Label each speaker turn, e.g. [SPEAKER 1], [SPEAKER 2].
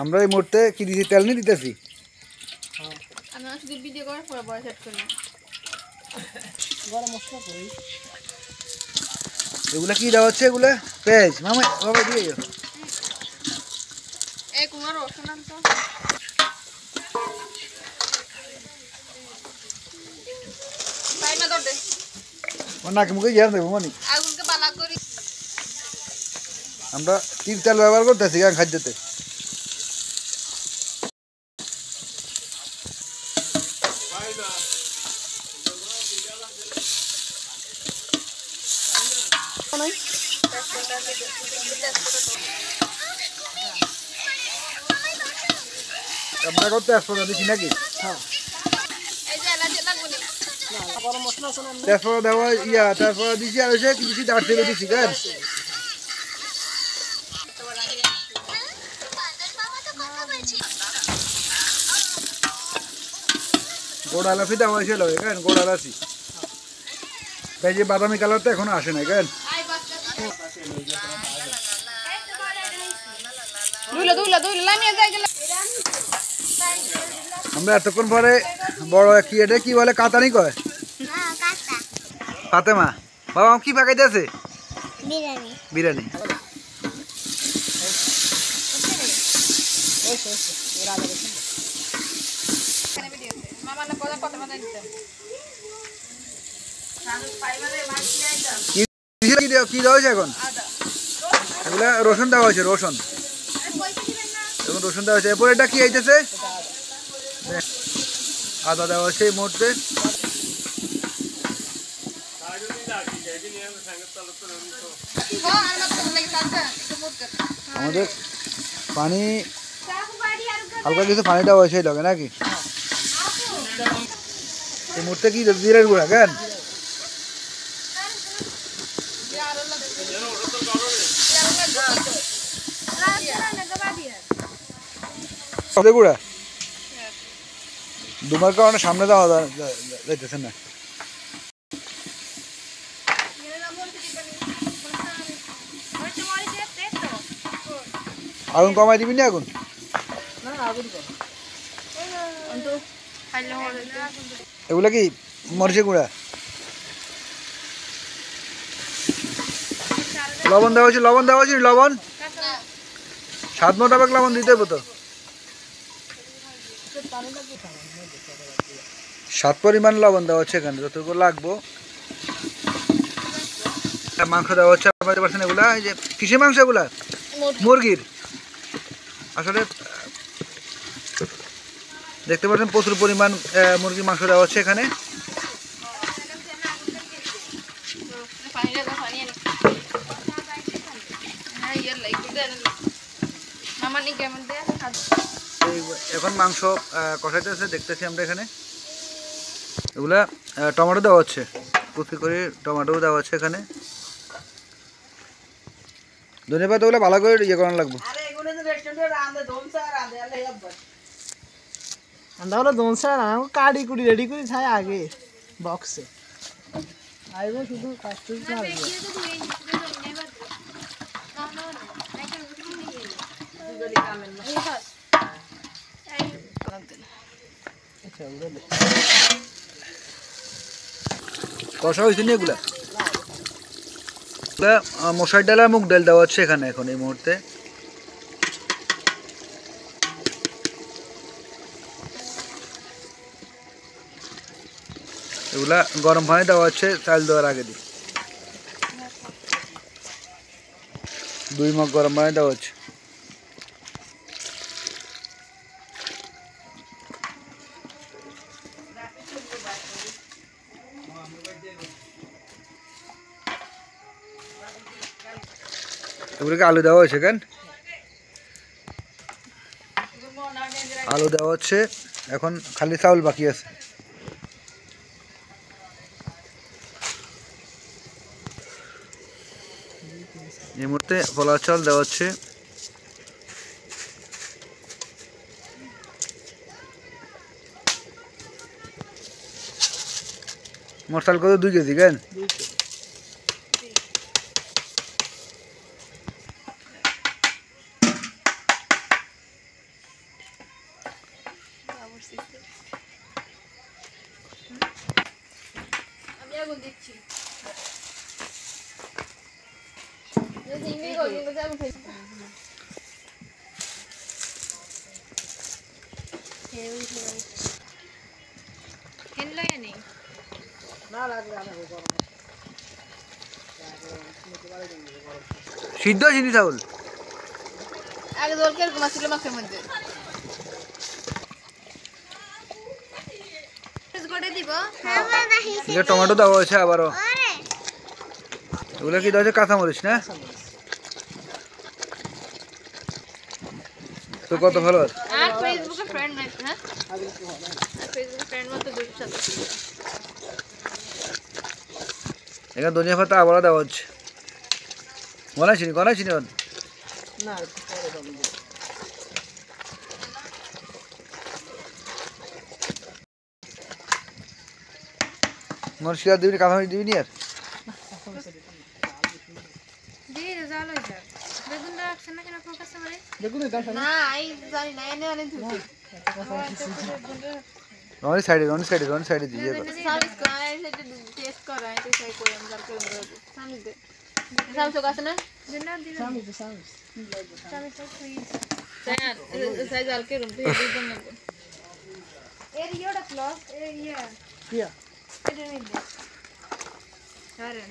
[SPEAKER 1] আমরা এই মুহূর্তে কি দিছি তেল নিয়ে দিতেছি
[SPEAKER 2] আমি শুধু ভিডিও করার পরে বড় সেট করি
[SPEAKER 3] গরম মশলা করি
[SPEAKER 1] এগুলা কি দেওয়া হচ্ছে এগুলা পেঁয়াজ মামা বাবা দিয়ে যাও
[SPEAKER 2] এই কুমার রসুন আনতো পাই না দড়ে
[SPEAKER 1] নাকি মুখে ইয়ার দেবো মানে
[SPEAKER 2] আগুনকে বালা করি
[SPEAKER 1] আমরা তিল তেল ব্যবহার করতেছি গান খাদ্যতে আমরা করতে তেজপাতা দিচ্ছি নাকি
[SPEAKER 2] এই যে এলাচ লাগবে না
[SPEAKER 3] গরম মশলা আছে না
[SPEAKER 1] তেজপাতা দেওয়া তেজপাতা দিচ্ছি আর হচ্ছে কিছু দারচিনি দিচ্ছি কেন গোড়া লাফি দেওয়া হয়েছে লগে কেন গোড়া লাফি তাই যে বাদামি কালারটা এখনো আসে না কেন
[SPEAKER 2] দুইলা লামিয়ে যাই গেল
[SPEAKER 1] আমরা এতক্ষণ পরে বড় কি এটা কি বলে কাতানি কয় ফাতেমা বাবা কি পাকাইতে আছে বিরিয়ানি
[SPEAKER 2] মামা না কথা কথা মানে দিতে
[SPEAKER 1] কি দেওয়া হয়েছে এখন
[SPEAKER 2] আদা
[SPEAKER 1] এগুলা রসুন দেওয়া হয়েছে রসুন এখন রসুন দেওয়া হয়েছে এরপর এটা কি আইতেছে আদা দেওয়া হয়েছে এই মুহূর্তে আমাদের পানি হালকা কিছু পানি দেওয়া হয়েছে লগে নাকি এই মুহূর্তে কি জিরের গুঁড়া কেন গুঁড়া দুমার কারণে সামনে দেওয়া যাইতেছে না আগুন কমাই দিবি না আগুন এগুলা কি মরিচের গুঁড়া লবণ দেওয়া হয়েছে লবণ স্বাদ মোতাবেক লবণ দিতে হবে তো স্বাদ পরিমাণ লবণ দেওয়া হচ্ছে এখানে যতটুকু লাগবো মাংস দেওয়া হচ্ছে এগুলা এই যে কিসের মাংস এগুলা মুরগির আসলে দেখতে পাচ্ছেন প্রচুর পরিমাণ মুরগির মাংস দেওয়া হচ্ছে এখানে এখন মাংস কষাইতেছে দেখতেছি আমরা এখানে এগুলা টমেটো দেওয়া হচ্ছে কুচি করে টমেটো দেওয়া হচ্ছে এখানে ধন্যবাদ ওগুলো ভালো করে ইয়ে করানো লাগবে
[SPEAKER 3] আমরা হলো দোনসা কাড়ি কুড়ি রেডি করে ছাই আগে বক্সে আইব শুধু কাস্টমার আসবে
[SPEAKER 1] কষা হয়েছে না এগুলা মশার ডাল আর মুগ ডাল দেওয়া হচ্ছে এখানে এখন এই মুহূর্তে এগুলা গরম পানি দেওয়া হচ্ছে চাল দেওয়ার আগে দিয়ে 2 মগ গরম পানি দেওয়া হচ্ছে এগুলোকে আলু দেওয়া হয়েছে কেন আলু দেওয়া হচ্ছে এখন খালি চাউল বাকি আছে এই মুহূর্তে পোলাও চাল দেওয়া হচ্ছে মোট চাল কত 2 কেজি কেন
[SPEAKER 2] লবণ দিচ্ছি এই জিঙ্গি গো জিঙ্গি যা উঠে হেনলো ya নেই
[SPEAKER 3] না লাগবে আমি গরম
[SPEAKER 1] সিদ্ধ চিনি চাউল
[SPEAKER 2] আগে জল কে এরকম ছিল মাছের মধ্যে করে দিব
[SPEAKER 1] এটা টমেটো দেওয়া হয়েছে আবারও এগুলো কি দেওয়া হচ্ছে কাঁচামরিচ না তো কত ভালো
[SPEAKER 2] আর ফেসবুকে ফ্রেন্ড নাই হ্যাঁ ফেসবুকে ফ্রেন্ড মত দুই সাথে
[SPEAKER 1] এখানে ধনিয়া পাতা আবারও দেওয়া হচ্ছে গনাই চিনি
[SPEAKER 3] না একটু পরে দেবো
[SPEAKER 1] মরিচ দিবি কাঁচামরিচ দিবি নি আর
[SPEAKER 2] দিয়ে জাল হয়ে যাবে বেগুন রাখছেন না কেন ফোকাস করে
[SPEAKER 3] দেখুন এটা
[SPEAKER 2] না আই জানি না এনে অনেক ধুতে
[SPEAKER 1] রনি সাইডে দিয়ে
[SPEAKER 2] সার্ভিস করে সেটা টেস্ট করা এটা সেই করে আমি জাল করে দেব সামনে দে সামনে তো কাছে না না দিন
[SPEAKER 3] সামনে
[SPEAKER 2] সামনে তো প্লিজ স্যার সাইজ জাল করে রুম দিয়ে দিন না এর ইয়োটা ক্লক এর ইয়া
[SPEAKER 3] কিয়া
[SPEAKER 2] এটা নিয়ে দে সারেন